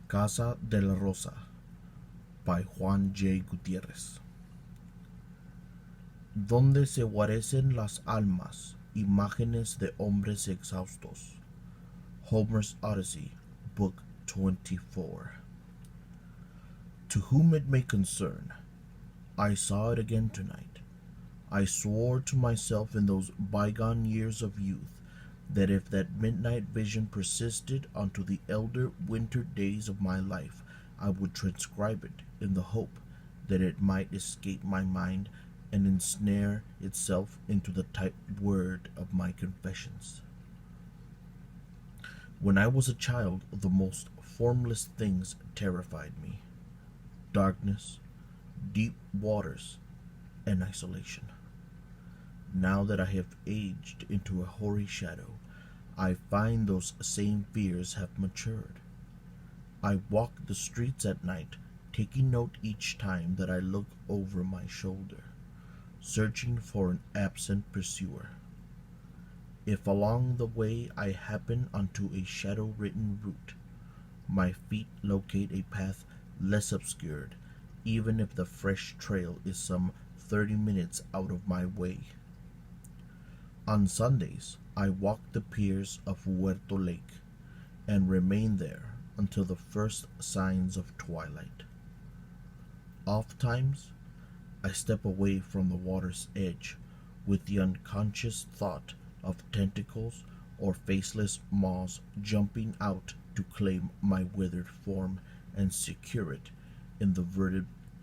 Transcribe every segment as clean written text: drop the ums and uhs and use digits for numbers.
Casa Delarosa by Juan J. Gutierrez. Donde se guarecen las almas, imágenes de hombres exhaustos. Homer's Odyssey, Book 24. To whom it may concern, I saw it again tonight. I swore to myself in those bygone years of youth that if that midnight vision persisted unto the elder winter days of my life, I would transcribe it in the hope that it might escape my mind and ensnare itself into the typed word of my confessions. When I was a child, the most formless things terrified me: darkness, deep waters, and isolation. Now that I have aged into a hoary shadow, I find those same fears have matured. I walk the streets at night, taking note each time that I look over my shoulder, searching for an absent pursuer. If along the way I happen unto a shadow-ridden route, my feet locate a path less obscured, even if the fresh trail is some 30 minutes out of my way. On Sundays, I walk the piers of Huerto Lake and remain there until the first signs of twilight. Ofttimes, I step away from the water's edge with the unconscious thought of tentacles or faceless maws jumping out to claim my withered form and secure it in the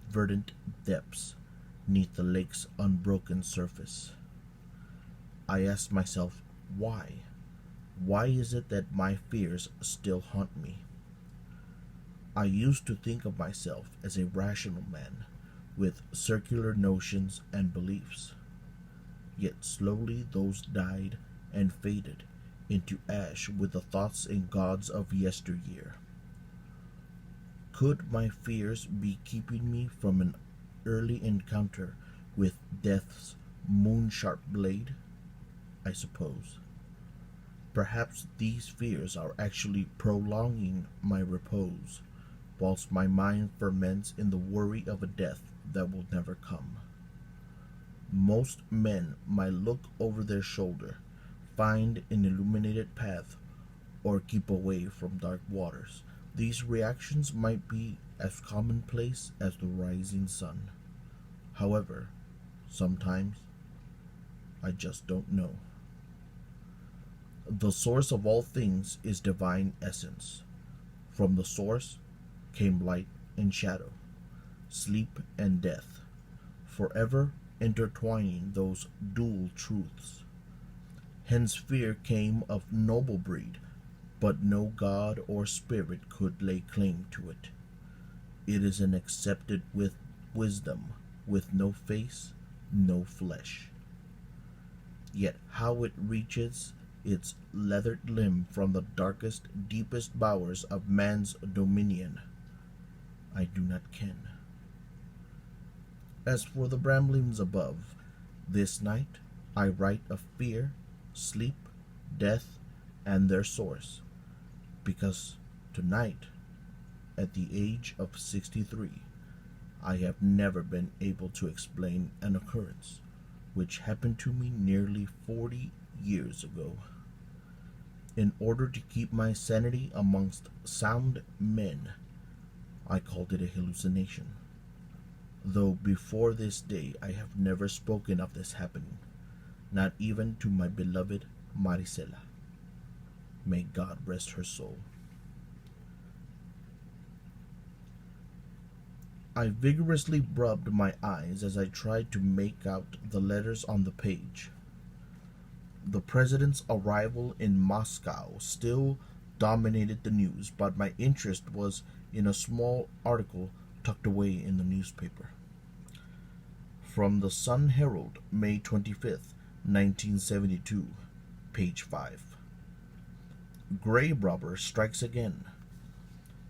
verdant depths neath the lake's unbroken surface. I ask myself, why? Why is it that my fears still haunt me? I used to think of myself as a rational man with circular notions and beliefs. Yet slowly those died and faded into ash with the thoughts and gods of yesteryear. Could my fears be keeping me from an early encounter with death's moon-sharp blade? I suppose. Perhaps these fears are actually prolonging my repose, whilst my mind ferments in the worry of a death that will never come. Most men might look over their shoulder, find an illuminated path, or keep away from dark waters. These reactions might be as commonplace as the rising sun. However, sometimes I just don't know. The source of all things is divine essence. From the source came light and shadow, sleep and death, forever intertwining those dual truths. Hence fear came of noble breed, but no god or spirit could lay claim to it. It is an accepted with wisdom, with no face, no flesh. Yet how it reaches its leathered limb from the darkest, deepest bowers of man's dominion, I do not ken. As for the bramblings above, this night I write of fear, sleep, death, and their source, because tonight, at the age of 63, I have never been able to explain an occurrence which happened to me nearly 40 years ago. In order to keep my sanity amongst sound men, I called it a hallucination, though before this day I have never spoken of this happening, not even to my beloved Maricela. May God rest her soul. I vigorously rubbed my eyes as I tried to make out the letters on the page. The president's arrival in Moscow still dominated the news, but my interest was in a small article tucked away in the newspaper. From the Sun Herald, May 25th, 1972, page 5. Grave robber strikes again.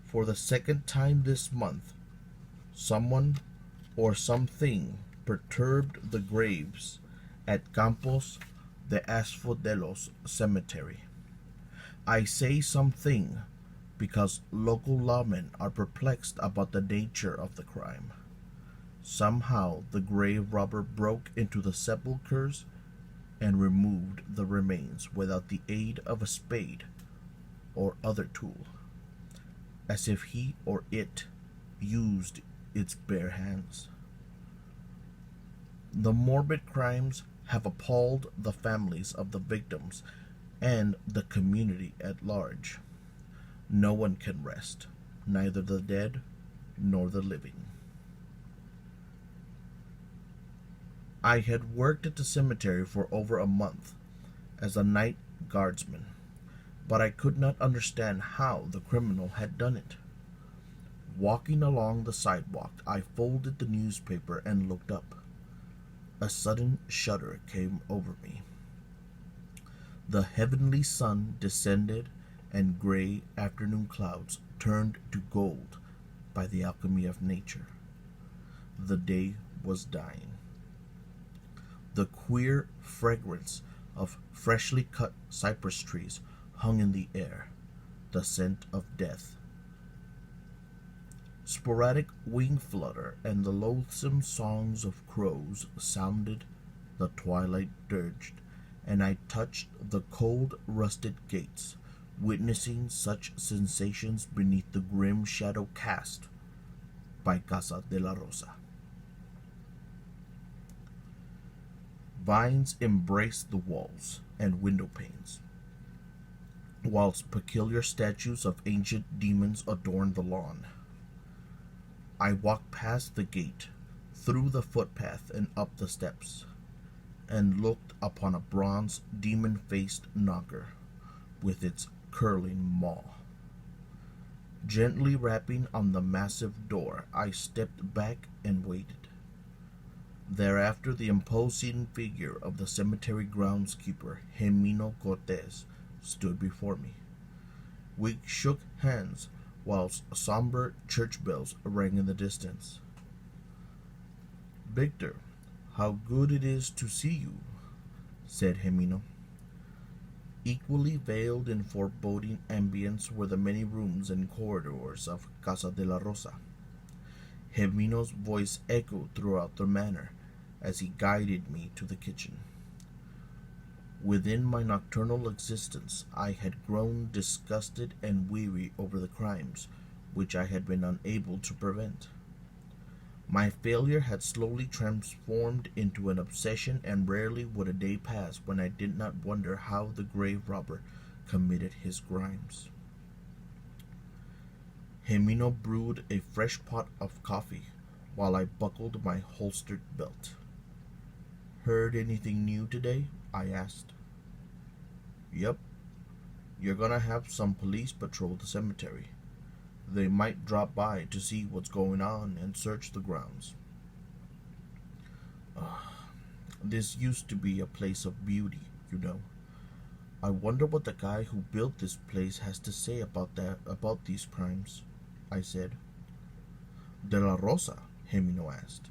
For the second time this month, someone or something perturbed the graves at Campos de Asphodelos Cemetery. I say something, because local lawmen are perplexed about the nature of the crime. Somehow the grave robber broke into the sepulchres and removed the remains without the aid of a spade or other tool, as if he or it used its bare hands. The morbid crimes have appalled the families of the victims and the community at large. No one can rest, neither the dead nor the living. I had worked at the cemetery for over a month as a night guardsman, but I could not understand how the criminal had done it. Walking along the sidewalk, I folded the newspaper and looked up. A sudden shudder came over me. The heavenly sun descended, and gray afternoon clouds turned to gold by the alchemy of nature. The day was dying. The queer fragrance of freshly cut cypress trees hung in the air, the scent of death. Sporadic wing flutter and the loathsome songs of crows sounded, the twilight dirged, and I touched the cold rusted gates, witnessing such sensations beneath the grim shadow cast by Casa Delarosa. Vines embraced the walls and window panes, whilst peculiar statues of ancient demons adorned the lawn. I walked past the gate, through the footpath and up the steps, and looked upon a bronze demon-faced knocker with its curling maw. Gently rapping on the massive door, I stepped back and waited. Thereafter the imposing figure of the cemetery groundskeeper, Gemino Cortez, stood before me. We shook hands, whilst somber church bells rang in the distance. "Victor, how good it is to see you," said Gemino. Equally veiled in foreboding ambience were the many rooms and corridors of Casa Delarosa. Gemino's voice echoed throughout the manor as he guided me to the kitchen. Within my nocturnal existence, I had grown disgusted and weary over the crimes which I had been unable to prevent. My failure had slowly transformed into an obsession, and rarely would a day pass when I did not wonder how the grave robber committed his crimes. Gemino brewed a fresh pot of coffee while I buckled my holstered belt. "Heard anything new today?" I asked. "Yep. You're gonna have some police patrol the cemetery. They might drop by to see what's going on and search the grounds. This used to be a place of beauty, you know. I wonder what the guy who built this place has to say about these crimes," I said. "De la Rosa?" Gemino asked.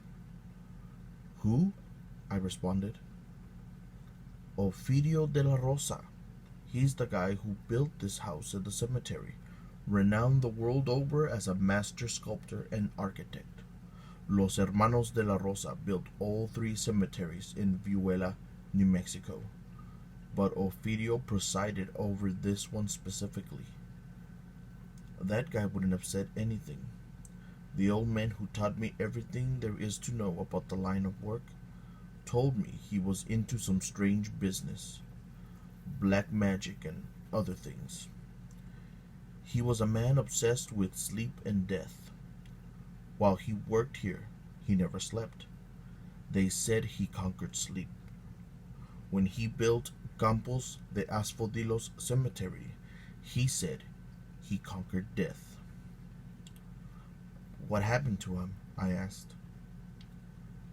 "Who?" I responded. "Ovidio de la Rosa. He's the guy who built this house at the cemetery, renowned the world over as a master sculptor and architect. Los Hermanos de la Rosa built all 3 cemeteries in Vihuela, New Mexico, but Ovidio presided over this one specifically. That guy wouldn't have said anything. The old man who taught me everything there is to know about the line of work told me he was into some strange business, black magic and other things. He was a man obsessed with sleep and death. While he worked here, he never slept. They said he conquered sleep. When he built Campos de Asphodillos Cemetery, he said he conquered death." "What happened to him?" I asked.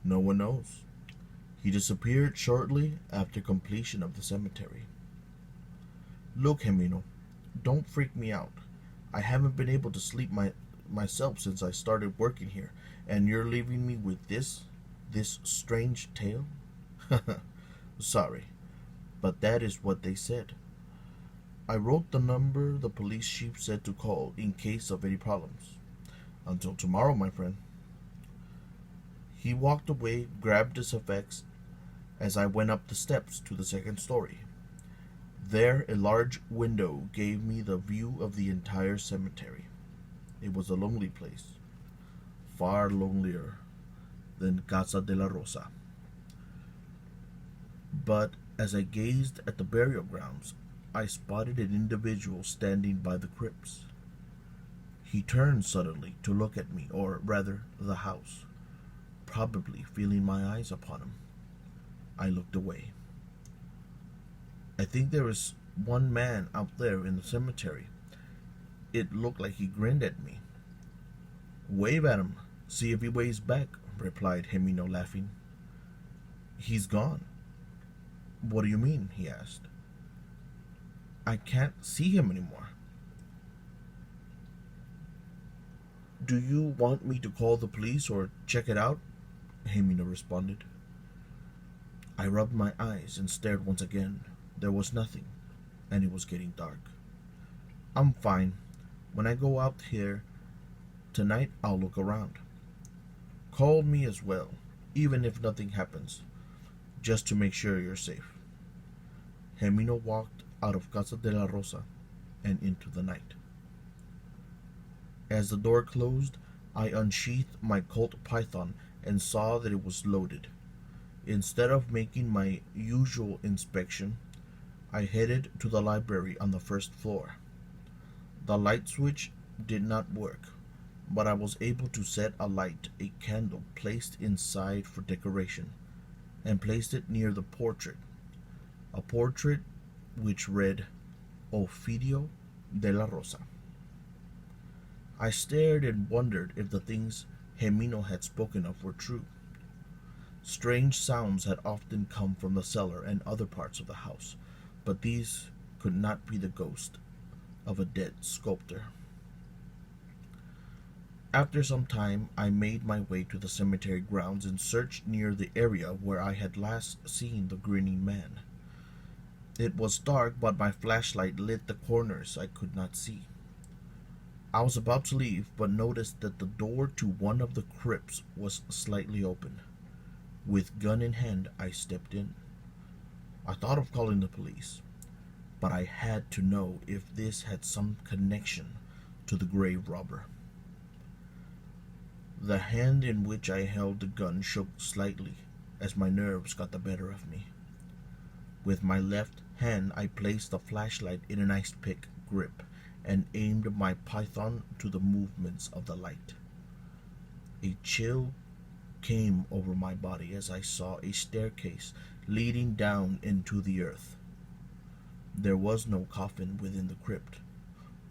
"No one knows. He disappeared shortly after completion of the cemetery." "Look, Gemino, don't freak me out. I haven't been able to sleep myself since I started working here, and you're leaving me with this strange tale?" "Sorry, but that is what they said. I wrote the number the police chief said to call in case of any problems. Until tomorrow, my friend. He walked away, grabbed his effects as I went up the steps to the second story. There, a large window gave me the view of the entire cemetery. It was a lonely place, far lonelier than Casa Delarosa. But as I gazed at the burial grounds, I spotted an individual standing by the crypts. He turned suddenly to look at me, or rather, the house, probably feeling my eyes upon him. I looked away. I think there is one man out there in the cemetery. It looked like he grinned at me. Wave at him, see if he waves back, replied Gemino, laughing. He's gone. What do you mean? He asked. I can't see him anymore. Do you want me to call the police or check it out? Gemino responded. I rubbed my eyes and stared once again. There was nothing, and it was getting dark. I'm fine. When I go out here tonight, I'll look around. Call me as well, even if nothing happens, just to make sure you're safe. Gemino walked out of Casa Delarosa and into the night. As the door closed, I unsheathed my Colt python and saw that it was loaded. Instead of making my usual inspection, I headed to the library on the first floor. The light switch did not work, but I was able to set alight a candle placed inside for decoration, and placed it near the portrait, a portrait which read, Ofidio de la Rosa. I stared and wondered if the things Gemino had spoken of were true. Strange sounds had often come from the cellar and other parts of the house, but these could not be the ghost of a dead sculptor. After some time, I made my way to the cemetery grounds and searched near the area where I had last seen the grinning man. It was dark, but my flashlight lit the corners I could not see. I was about to leave, but noticed that the door to one of the crypts was slightly open. With gun in hand, I stepped in. I thought of calling the police, but I had to know if this had some connection to the grave robber. The hand in which I held the gun shook slightly as my nerves got the better of me. With my left hand, I placed the flashlight in an ice pick grip and aimed my python to the movements of the light. A chill came over my body as I saw a staircase leading down into the earth. There was no coffin within the crypt,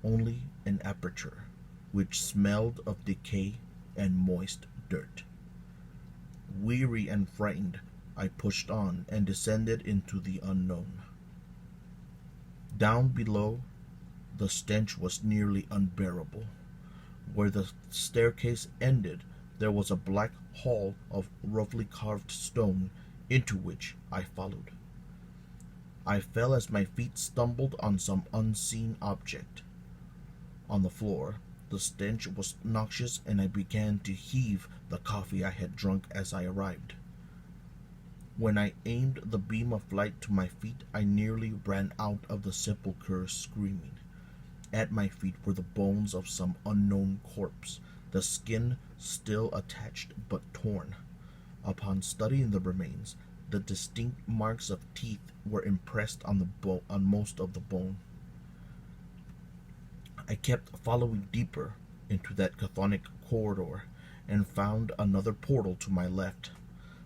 only an aperture which smelled of decay and moist dirt. Weary and frightened, I pushed on and descended into the unknown. Down below, the stench was nearly unbearable. Where the staircase ended, there was a black hall of roughly carved stone into which I followed. I fell as my feet stumbled on some unseen object. On the floor, the stench was noxious, and I began to heave the coffee I had drunk as I arrived. When I aimed the beam of light to my feet, I nearly ran out of the sepulchre screaming. At my feet were the bones of some unknown corpse, the skin still attached but torn. Upon studying the remains, the distinct marks of teeth were impressed on most of the bone. I kept following deeper into that chthonic corridor and found another portal to my left.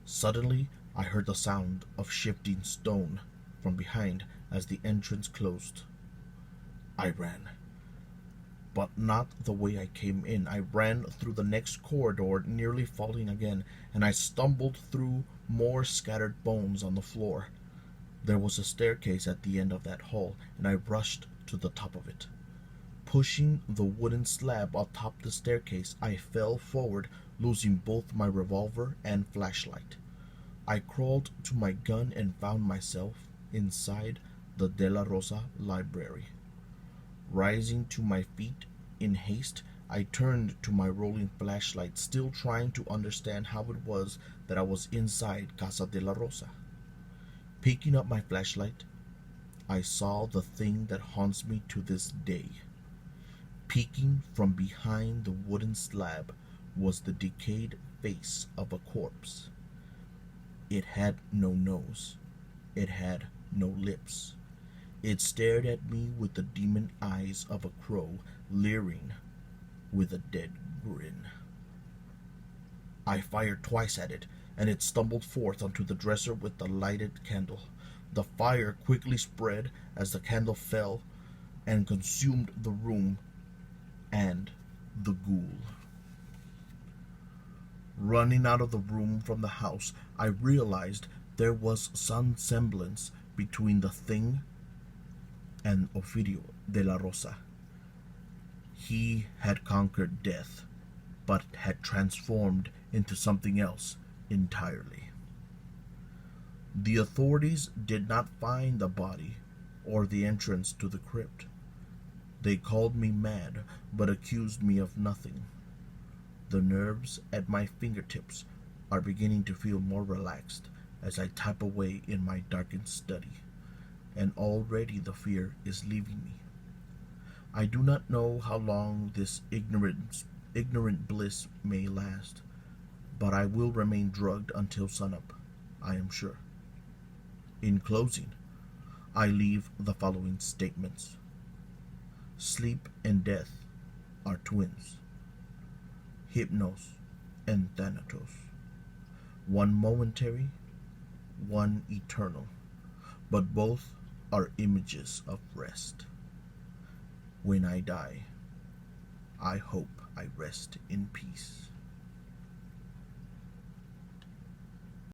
Suddenly, I heard the sound of shifting stone from behind as the entrance closed. I ran, but not the way I came in. I ran through the next corridor, nearly falling again, and I stumbled through more scattered bones on the floor. There was a staircase at the end of that hall, and I rushed to the top of it. Pushing the wooden slab atop the staircase, I fell forward, losing both my revolver and flashlight. I crawled to my gun and found myself inside the De La Rosa library. Rising to my feet in haste, I turned to my rolling flashlight, still trying to understand how it was that I was inside Casa Delarosa. Picking up my flashlight, I saw the thing that haunts me to this day. Peeking from behind the wooden slab was the decayed face of a corpse. It had no nose. It had no lips. It stared at me with the demon eyes of a crow, leering with a dead grin. I fired twice at it, and it stumbled forth onto the dresser with the lighted candle. The fire quickly spread as the candle fell and consumed the room and the ghoul. Running out of the room from the house, I realized there was some semblance between the thing and Ovidio de la Rosa. He had conquered death, but had transformed into something else entirely. The authorities did not find the body or the entrance to the crypt. They called me mad, but accused me of nothing. The nerves at my fingertips are beginning to feel more relaxed as I type away in my darkened study, and already the fear is leaving me. I do not know how long this ignorant bliss may last, but I will remain drugged until sunup, I am sure. In closing, I leave the following statements. Sleep and death are twins. Hypnos and Thanatos. One momentary, one eternal, but both are images of rest. When I die, I hope I rest in peace.